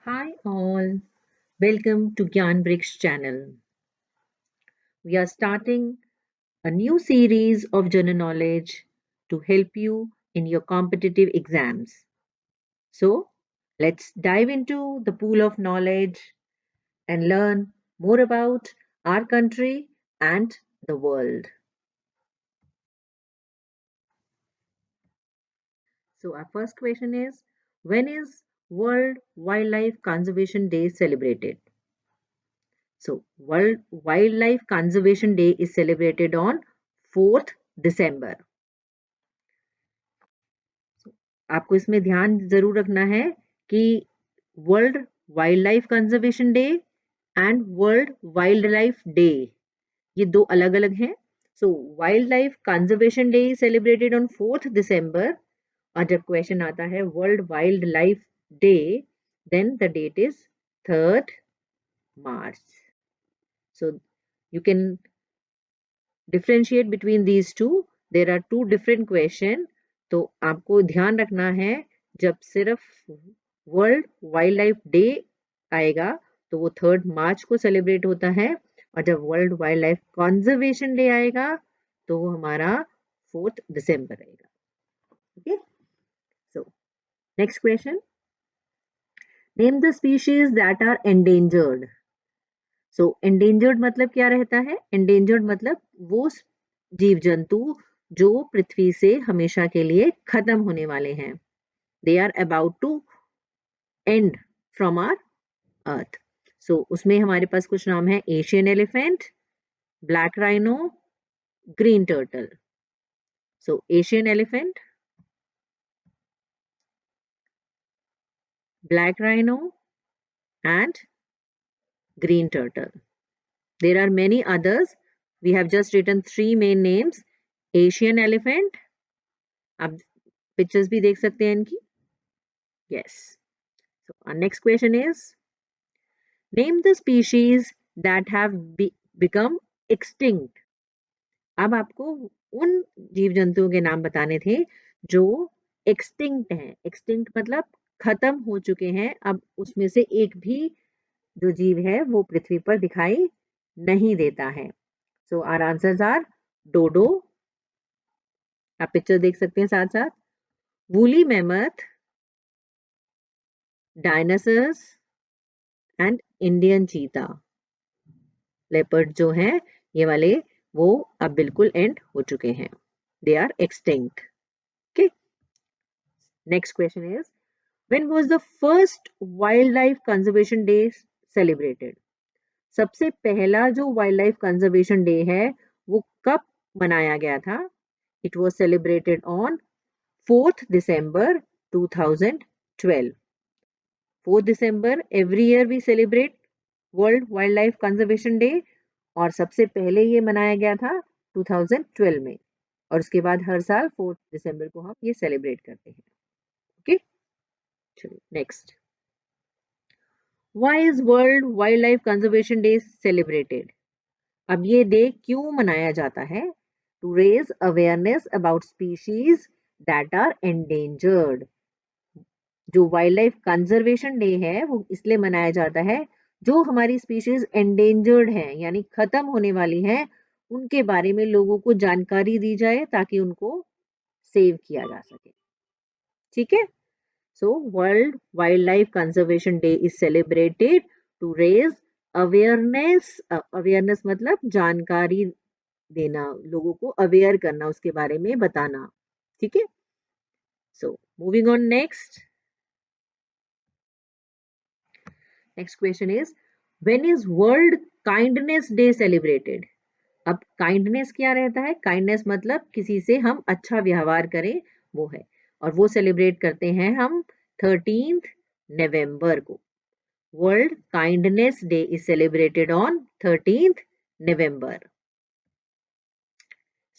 Hi all, welcome to Gyanbricks channel. We are starting a new series of general knowledge to help you in your competitive exams. So, let's dive into the pool of knowledge and learn more about our country and the world. So, our first question is, when is World Wildlife Conservation Day celebrated? So, World Wildlife Conservation Day is celebrated on 4th December. आपको इसमें ध्यान जरूर रखना है कि world wild life conservation day and world wild life day ये दो अलग अलग हैं. So wild life conservation day celebrated on 4th December और जब क्वेश्चन आता है world wild life day then the date is 3rd March. So you can differentiate between these two. There are two different question. तो आपको ध्यान रखना है जब सिर्फ वर्ल्ड वाइल्ड लाइफ डे आएगा तो वो 3rd March को सेलिब्रेट होता है और जब world wild life conservation day आएगा तो वो हमारा 4th December आएगा. Okay, so next question, name the species that are endangered. So endangered मतलब क्या रहता है? एंडेंजर्ड मतलब वो जीव जंतु जो पृथ्वी से हमेशा के लिए खत्म होने वाले हैं. They are about to end from our earth. So उसमें हमारे पास कुछ नाम है Asian elephant, black rhino, green turtle. So Asian elephant, black rhino and green turtle. There are many others. We have just written three main names. Asian elephant. आप pictures भी देख सकते हैं इनकी. Yes. So our next question is, name the species that have become extinct. अब आपको उन जीव जंतुओं के नाम बताने थे जो एक्सटिंक्ट हैं. एक्सटिंक्ट मतलब खत्म हो चुके हैं. अब उसमें से एक भी जो जीव है वो पृथ्वी पर दिखाई नहीं देता है. सो आवर आंसर्स आर डोडो, आप पिक्चर देख सकते हैं साथ साथ, woolly mammoth, dinosaurs and Indian चीता. लेपर्ड जो हैं ये वाले वो अब बिल्कुल एंड हो चुके हैं. They are extinct. Okay, next question is, when was the first wild life conservation day celebrated. सबसे पहला जो वाइल्ड लाइफ कंजर्वेशन डे है वो कब मनाया गया था? It was celebrated on 4th December 2012. 4th December every year we celebrate World Wildlife Conservation Day और सबसे पहले ये मनाया गया था 2012 में और उसके बाद हर साल 4th December को हम ये सेलिब्रेट करते हैं. ओके, चलिए next. Why is World Wildlife Conservation Day celebrated? अब ये डे क्यों मनाया जाता है? To raise awareness about species that are endangered. जो वाइल्ड लाइफ कंजर्वेशन डे है वो इसलिए मनाया जाता है जो हमारी स्पीशीज एंडेंजर्ड हैं यानी खत्म होने वाली हैं उनके बारे में लोगों को जानकारी दी जाए ताकि उनको सेव किया जा सके. ठीक है, so world wild life conservation day is celebrated to raise awareness. Awareness मतलब जानकारी देना, लोगों को अवेयर करना, उसके बारे में बताना. ठीक है, so moving on. Next question is, when is world kindness day celebrated. अब काइंडनेस क्या रहता है? काइंडनेस मतलब किसी से हम अच्छा व्यवहार करें वो है और वो सेलिब्रेट करते हैं हम 13th November को. World kindness day is celebrated on 13th November.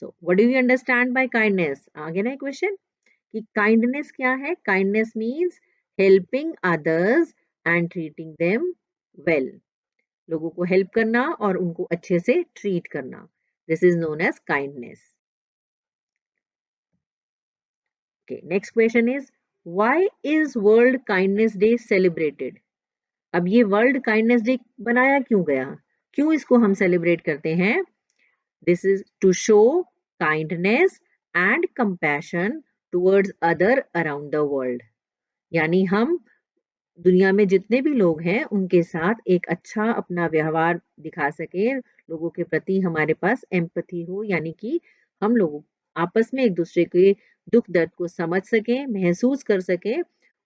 So what do you understand by kindness? आगे ना क्वेश्चन कि काइंडनेस क्या है. Kindness means helping others and treating them well. लोगों को हेल्प करना और उनको अच्छे से ट्रीट करना. This is known as kindness. Okay, next question is, why is World Kindness Day celebrated? अब ये वर्ल्ड काइंडनेस डे बनाया क्यों गया, क्यों इसको हम सेलिब्रेट करते हैं? This is to show kindness and compassion towards other around the world. यानी हम दुनिया में जितने भी लोग हैं उनके साथ एक अच्छा अपना व्यवहार दिखा सके, लोगों के प्रति हमारे पास एम्पैथी हो, यानी कि हम लोग आपस में एक दूसरे के दुख दर्द को समझ सकें, महसूस कर सकें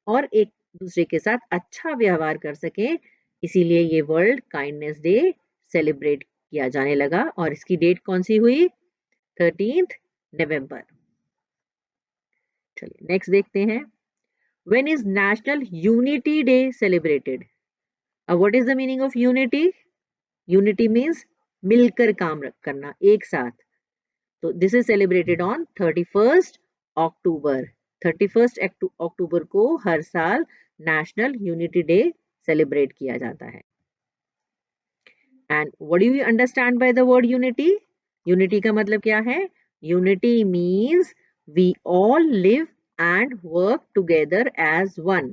और एक दूसरे के साथ अच्छा व्यवहार कर सकें। इसीलिए ये वर्ल्ड काइंडनेस डे सेलिब्रेट किया जाने लगा और इसकी डेट कौन सी हुई? 13th नवंबर। चलिए नेक्स्ट देखते हैं। When is National Unity Day celebrated? What is the meaning of unity? Unity means मिलकर काम करना, एक साथ। तो this is celebrated on 31st October। 31st अक्टूबर को हर साल नेशनल यूनिटी डे सेलिब्रेट किया जाता है। And what do you understand by the word unity? Unity का मतलब क्या है? Unity means we all live and work together as one।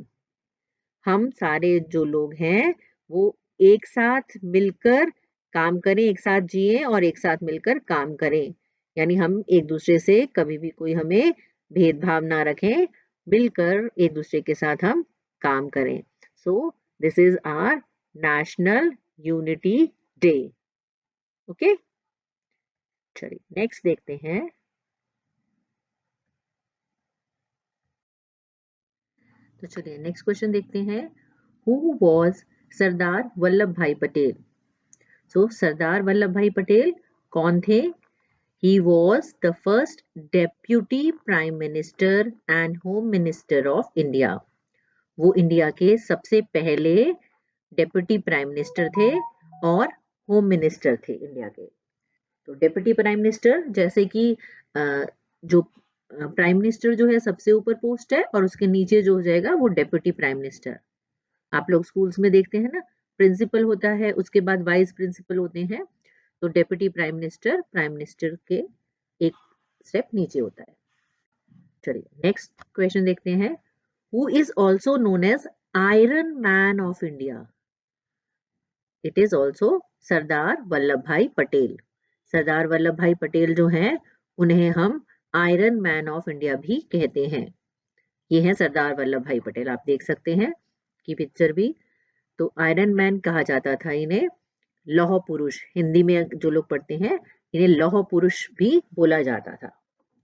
हम सारे जो लोग हैं वो एक साथ मिलकर काम करें, एक साथ जिए और एक साथ मिलकर काम करें। यानी हम एक दूसरे से कभी भी कोई हमें भेदभाव ना रखें, मिलकर एक दूसरे के साथ हम काम करें। So this is our national unity day. Okay, चलिए नेक्स्ट देखते हैं। तो चलिए नेक्स्ट क्वेश्चन देखते हैं। हु वॉज सरदार वल्लभ भाई पटेल? सो सरदार वल्लभ भाई पटेल कौन थे? He was the first deputy prime minister and home minister of India। वो इंडिया के सबसे पहले डेप्यूटी प्राइम मिनिस्टर थे और होम मिनिस्टर थे इंडिया के। तो डेप्यूटी प्राइम मिनिस्टर जैसे कि जो प्राइम मिनिस्टर जो है सबसे ऊपर पोस्ट है और उसके नीचे जो हो जाएगा वो डेप्यूटी प्राइम मिनिस्टर। आप लोग स्कूल्स में देखते हैं ना, प्रिंसिपल होता है, उसके बाद वाइस प्रिंसिपल होते हैं। तो डेप्यूटी प्राइम मिनिस्टर के एक स्टेप नीचे होता है। चलिए नेक्स्ट क्वेश्चन देखते हैं। Who is also known as iron man of India? It is also Sardar Vallabh Bhai Patel. सरदार वल्लभ भाई पटेल जो हैं उन्हें हम आयरन मैन ऑफ इंडिया भी कहते हैं। ये हैं सरदार वल्लभ भाई पटेल, आप देख सकते हैं कि पिक्चर भी। तो आयरन मैन कहा जाता था इन्हें, लौह पुरुष, हिंदी में जो लोग पढ़ते हैं इन्हें लौह पुरुष भी बोला जाता था।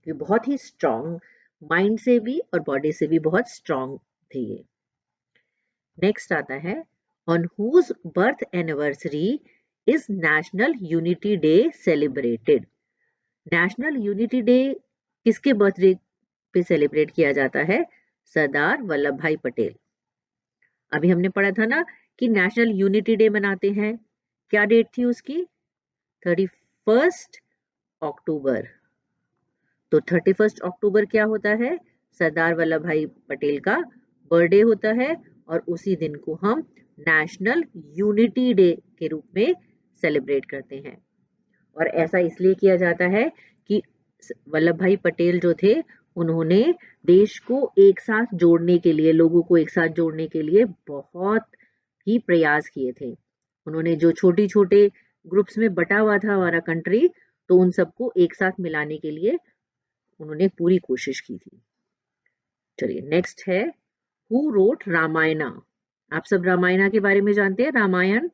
ये बहुत ही स्ट्रांग, माइंड से भी और बॉडी से भी बहुत स्ट्रांग थे ये। नेक्स्ट आता है, on whose birth anniversary is national unity day celebrated? National unity day किसके बर्थडे पे सेलिब्रेट किया जाता है? सरदार वल्लभ भाई पटेल। अभी हमने पढ़ा था ना कि नेशनल यूनिटी डे मनाते हैं, क्या डेट थी उसकी? 31st अक्टूबर। तो 31st अक्टूबर क्या होता है? सरदार वल्लभ भाई पटेल का बर्थडे होता है और उसी दिन को हम नेशनल यूनिटी डे के रूप में सेलिब्रेट करते हैं। और ऐसा इसलिए किया जाता है कि वल्लभ भाई पटेल जो थे उन्होंने देश को एक साथ जोड़ने के लिए, लोगों को एक साथ जोड़ने के लिए बहुत ही प्रयास किए थे। उन्होंने जो छोटे छोटे ग्रुप्स में बटा हुआ था हमारा कंट्री, तो उन सबको एक साथ मिलाने के लिए उन्होंने पूरी कोशिश की थी। चलिए नेक्स्ट है, हु रोट रामायणा? आप सब रामायणा के बारे में जानते हैं। रामायण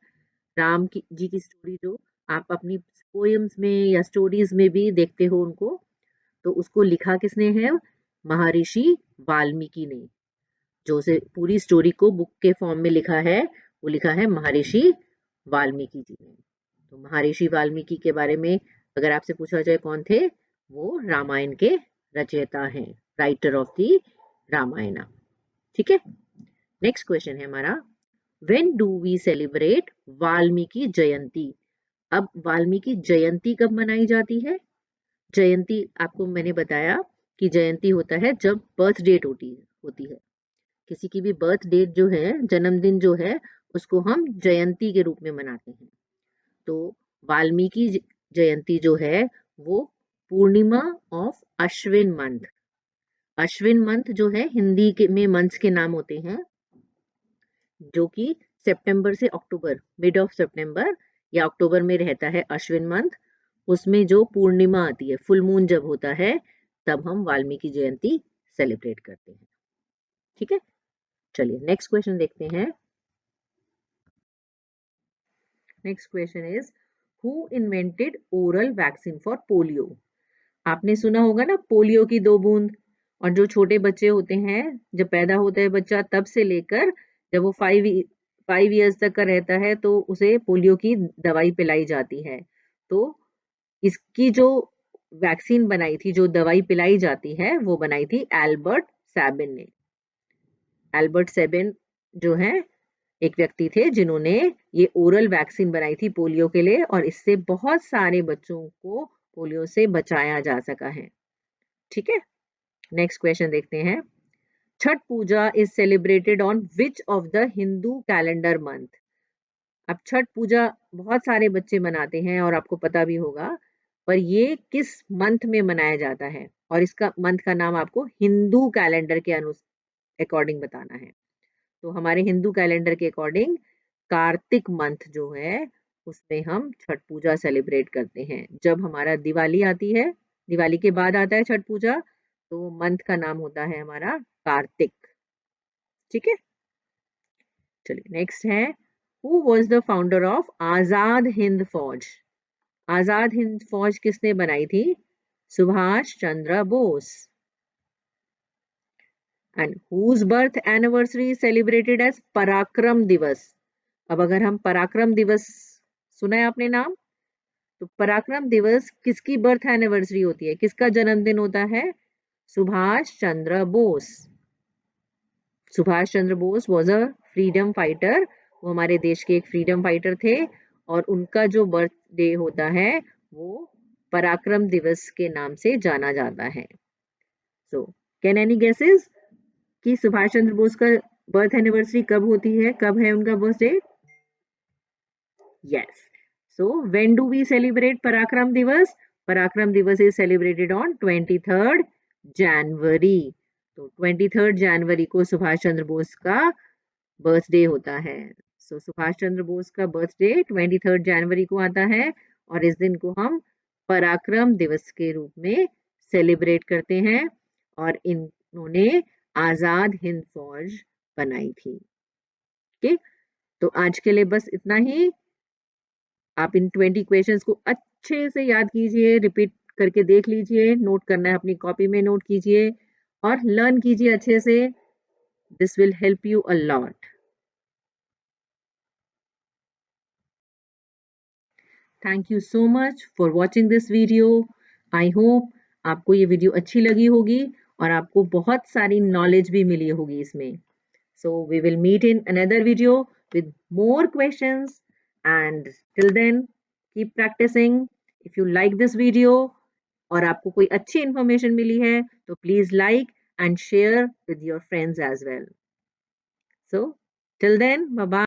राम की जी की स्टोरी जो आप अपनी पोएम्स में या स्टोरीज में भी देखते हो उनको, तो उसको लिखा किसने है? महर्षि वाल्मीकि ने। जो उसे पूरी स्टोरी को बुक के फॉर्म में लिखा है वो लिखा है महर्षि वाल्मीकि जी ने। तो महर्षि वाल्मीकि के बारे में अगर आपसे पूछा जाए कौन थे, वो रामायण के रचयिता हैं, राइटर ऑफ द रामायण। ठीक है, नेक्स्ट क्वेश्चन है हमारा, when do we celebrate Valmiki Jayanti? अब वाल्मीकि जयंती कब मनाई जाती है? जयंती आपको मैंने बताया कि जयंती होता है जब बर्थ डेट होती है। किसी की भी बर्थ डेट जो है, जन्मदिन जो है, उसको हम जयंती के रूप में मनाते हैं। तो वाल्मीकि जयंती जो है वो Purnima of Ashwin month, Ashwin month जो है हिंदी के में मंथ्स के नाम होते हैं, जो कि सितंबर से अक्टूबर, मिड ऑफ सितंबर या अक्टूबर में रहता है अश्विन मंथ, उसमें जो पूर्णिमा आती है, फुल मून जब होता है, तब हम वाल्मीकि जयंती सेलिब्रेट करते हैं। ठीक है, चलिए नेक्स्ट क्वेश्चन देखते हैं। Next question is who invented oral vaccine for polio. आपने सुना होगा ना पोलियो की 2 बूंद। और जो छोटे बच्चे होते हैं, जब पैदा होता है बच्चा, तब से लेकर जब वो 5 ईयर्स तक का रहता है तो उसे पोलियो की दवाई पिलाई जाती है। तो इसकी जो वैक्सीन बनाई थी, जो दवाई पिलाई जाती है, वो बनाई थी एल्बर्ट सैबिन ने। एल्बर्ट सैबिन जो है एक व्यक्ति थे जिन्होंने ये ओरल वैक्सीन बनाई थी पोलियो के लिए, और इससे बहुत सारे बच्चों को पोलियो से बचाया जा सका है। ठीक है, नेक्स्ट क्वेश्चन देखते हैं। Chhath Puja is celebrated on which of the Hindu calendar month. अब छठ पूजा बहुत सारे बच्चे मनाते हैं और आपको पता भी होगा, पर ये किस मंथ में मनाया जाता है, और इसका मंथ का नाम आपको हिंदू कैलेंडर के अकॉर्डिंग बताना है। तो हमारे हिंदू कैलेंडर के अकॉर्डिंग कार्तिक मंथ जो है, उसमें हम छठ पूजा सेलिब्रेट करते हैं। जब हमारा दिवाली आती है, दिवाली के बाद आता है छठ पूजा, तो मंथ का नाम होता है हमारा कार्तिक। ठीक है, चलिए नेक्स्ट है, who was the founder of Azad Hind Fauj. Azad Hind Fauj किसने बनाई थी? Subhash Chandra Bose. And whose birth anniversary celebrated as Parakram Diwas. अब अगर हम पराक्रम दिवस, सुना है आपने नाम? तो पराक्रम दिवस किसकी बर्थ एनिवर्सरी होती है, किसका जन्मदिन होता है? Subhash Chandra Bose. Subhash Chandra Bose was a freedom fighter, वो हमारे देश के एक फ्रीडम फाइटर थे, और उनका जो बर्थडे होता है वो पराक्रम दिवस के नाम से जाना जाता है। सो कैन एनी गेसेस कि सुभाष चंद्र बोस का बर्थ एनिवर्सरी कब होती है, कब है उनका birthday? Yes. So when do we celebrate Parakram Divas? Parakram Divas is celebrated on 23rd January. तो 23rd जनवरी को सुभाष चंद्र बोस का बर्थडे होता है। सो सुभाष चंद्र बोस का बर्थडे 23rd जनवरी को आता है, और इस दिन को हम पराक्रम दिवस के रूप में सेलिब्रेट करते हैं, और इन्होंने आजाद हिंद फौज बनाई थी। ओके, तो आज के लिए बस इतना ही। आप इन 20 क्वेश्चंस को अच्छे से याद कीजिए, रिपीट करके देख लीजिए, नोट करना है अपनी कॉपी में नोट कीजिए और लर्न कीजिए अच्छे से। This will help you a lot. Thank you so much for watching this video. I hope आपको ये वीडियो अच्छी लगी होगी और आपको बहुत सारी नॉलेज भी मिली होगी इसमें। So we will meet in another video with more questions, and till then keep practicing. If you like this video और आपको कोई अच्छी इन्फॉर्मेशन मिली है तो please like and share with your friends as well. So till then, bye bye.